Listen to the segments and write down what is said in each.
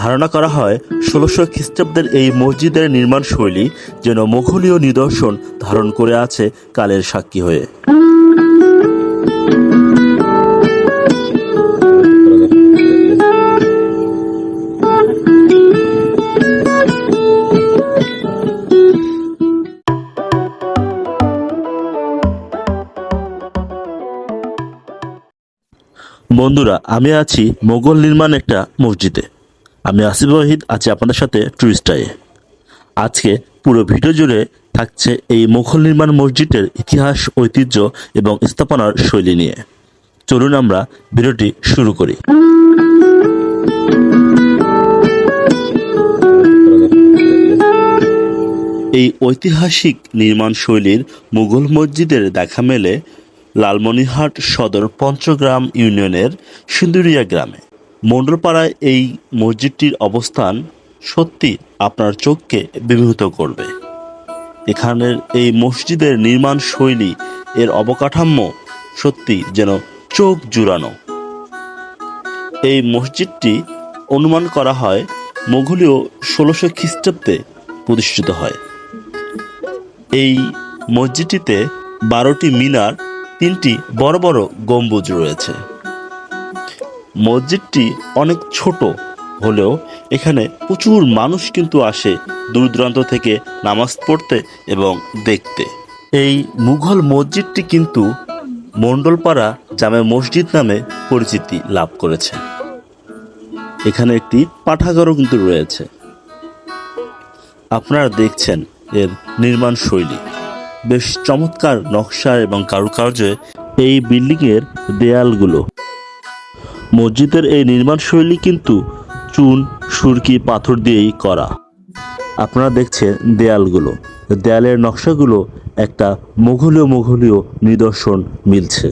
ধারণা করা হয় ১৬০০ খ্রিস্টাব্দের এই মসজিদের নির্মাণ শৈলী যেন মোঘলীয় নিদর্শন ধারণ করে আছে কালের সাক্ষী হয়ে। বন্ধুরা, আমি আছি মোগল নির্মাণ একটা মসজিদে। আমি আসিফ ওয়াহিদ আছি আপনাদের সাথে টুরিস্টায়ে। আজকে পুরো ভিডিও জুড়ে থাকছে এই মোগল নির্মাণ মসজিদের ইতিহাস, ঐতিহ্য এবং স্থাপনার শৈলী নিয়ে। চলুন আমরা ভিডিওটি শুরু করি। এই ঐতিহাসিক নির্মাণ শৈলীর মুঘল মসজিদের দেখা মেলে লালমনিরহাট সদর পঞ্চগ্রাম ইউনিয়নের সিন্দুরিয়া গ্রামে। মণ্ডলপাড়ায় এই মসজিদটির অবস্থান সত্যি আপনার চোখকে বিমোহিত করবে। এখানের এই মসজিদের নির্মাণ শৈলী, এর অবকাঠামো সত্যি যেন চোখ জুড়ানো। এই মসজিদটি অনুমান করা হয় মোঘলীয় ১৬০০ খ্রিস্টাব্দে প্রতিষ্ঠিত হয়। এই মসজিদটিতে ১২টি মিনার, ৩টি বড় বড় গম্বুজ রয়েছে। মসজিদটি অনেক ছোট হলেও এখানে প্রচুর মানুষ কিন্তু আসে দূর দূরান্ত থেকে নামাজ পড়তে এবং দেখতে। এই মুঘল মসজিদটি কিন্তু মণ্ডলপাড়া জামে মসজিদ নামে পরিচিতি লাভ করেছে। এখানে একটি পাঠাগারও কিন্তু রয়েছে। আপনারা দেখছেন এর নির্মাণ শৈলী, বেশ চমৎকার নকশা এবং কারুকার্যে এই বিল্ডিংয়ের দেয়ালগুলো। মসজিদের এই নির্মাণ শৈলী কিন্তু চুন, সুরকি, পাথর দিয়েই করা। আপনারা দেখছেন দেয়ালগুলো, দেয়ালের নকশাগুলো একটা মোঘলীয় নিদর্শন মিলছে।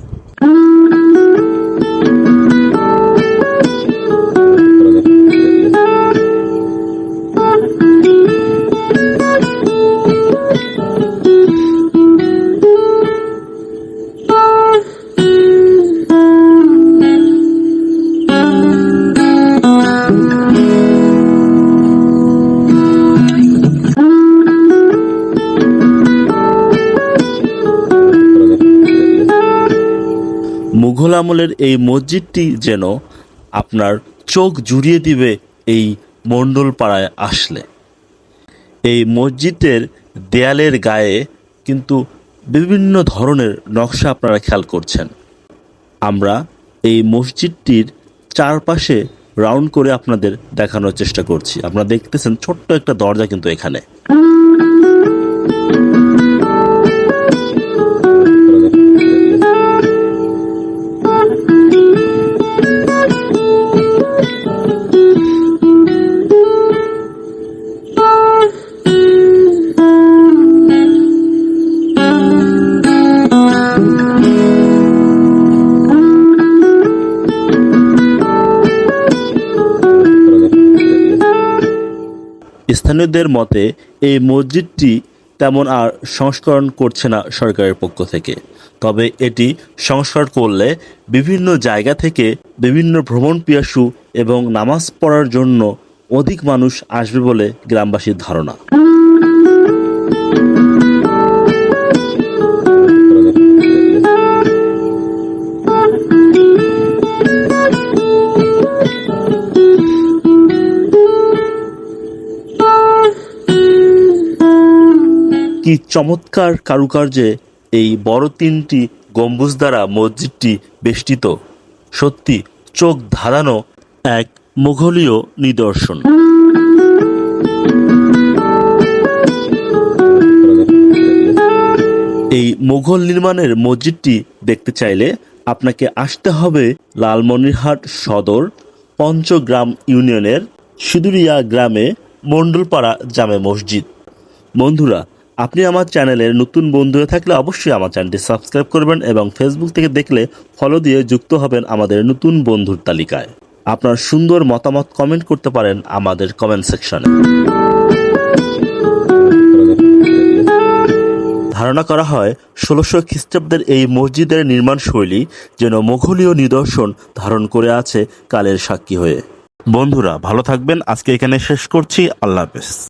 মুঘল আমলের এই মসজিদটি যেন আপনার চোখ জুড়িয়ে দিবে এই মণ্ডলপাড়ায় আসলে। এই মসজিদের দেয়ালের গায়ে কিন্তু বিভিন্ন ধরনের নকশা আপনারা খেয়াল করছেন। আমরা এই মসজিদটির চারপাশে রাউন্ড করে আপনাদের দেখানোর চেষ্টা করছি। আপনারা দেখতেছেন ছোট্ট একটা দরজা কিন্তু এখানে। স্থানীয়দের মতে এই মসজিদটি তেমন আর সংস্করণ করছে না সরকারের পক্ষ থেকে, তবে এটি সংস্কার করলে বিভিন্ন জায়গা থেকে বিভিন্ন ভ্রমণ পিয়াসু এবং নামাজ পড়ার জন্য অধিক মানুষ আসবে বলে গ্রামবাসীর ধারণা। কি চমৎকার কারুকার্যে এই বড় 3টি গম্বুজ দ্বারা মসজিদটি বেষ্টিত, সত্যি চোখ ধাঁধানো এক মোঘলীয় নিদর্শন। এই মোঘল নির্মাণের মসজিদটি দেখতে চাইলে আপনাকে আসতে হবে লালমনিরহাট সদর পঞ্চগ্রাম ইউনিয়নের সিঁদুরিয়া গ্রামে মণ্ডলপাড়া জামে মসজিদ। বন্ধুরা, আপনি আমার চ্যানেলের নতুন বন্ধু হয়ে থাকলে অবশ্যই আমার চ্যানেলটি সাবস্ক্রাইব করবেন এবং ফেসবুক থেকে দেখলে ফলো দিয়ে যুক্ত হবেন আমাদের নতুন বন্ধুর তালিকায়। আপনার সুন্দর মতামত কমেন্ট করতে পারেন আমাদের কমেন্ট সেকশনে। ধারণা করা হয় ১৬০০ খ্রিস্টাব্দের এই মসজিদের নির্মাণ শৈলী যেন মোঘলীয় নিদর্শন ধারণ করে আছে কালের সাক্ষী হয়ে। বন্ধুরা ভালো থাকবেন, আজকে এখানে শেষ করছি। আল্লাহ হাফেজ।